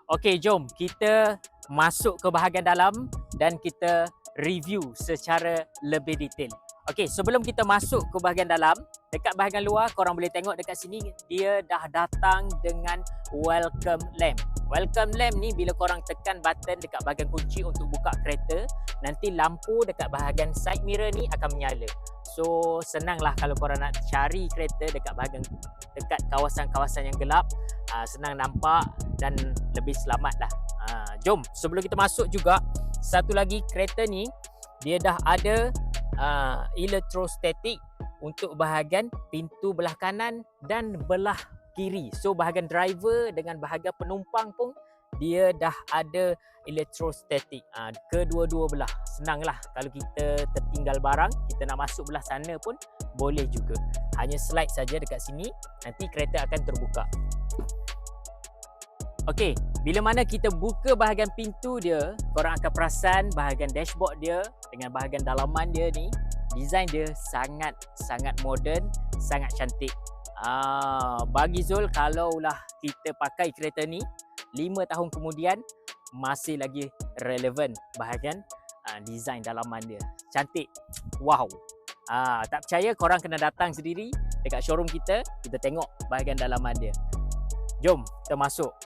Okey, jom kita masuk ke bahagian dalam dan kita review secara lebih detail. Okey, sebelum kita masuk ke bahagian dalam, dekat bahagian luar korang boleh tengok dekat sini dia dah datang dengan welcome lamp. Welcome lamp ni bila korang tekan button dekat bahagian kunci untuk buka kereta, nanti lampu dekat bahagian side mirror ni akan menyala. So senanglah kalau korang nak cari kereta dekat kawasan-kawasan yang gelap, senang nampak dan lebih selamat lah. Jom sebelum kita masuk juga, satu lagi kereta ni dia dah ada electrostatic untuk bahagian pintu belah kanan dan belah kiri. So bahagian driver dengan bahagian penumpang pun dia dah ada electrostatic, kedua-dua belah. Senang lah kalau kita tertinggal barang, kita nak masuk belah sana pun boleh juga. Hanya slide saja dekat sini, nanti kereta akan terbuka. Okey, bila mana kita buka bahagian pintu dia, korang akan perasan bahagian dashboard dia dengan bahagian dalaman dia ni, design dia sangat moden, sangat cantik. Bagi Zul, kalaulah kita pakai kereta ni 5 tahun kemudian masih lagi relevan bahagian design dalaman dia. Cantik. Wow. Tak percaya, korang kena datang sendiri dekat showroom kita tengok bahagian dalaman dia. Jom kita masuk.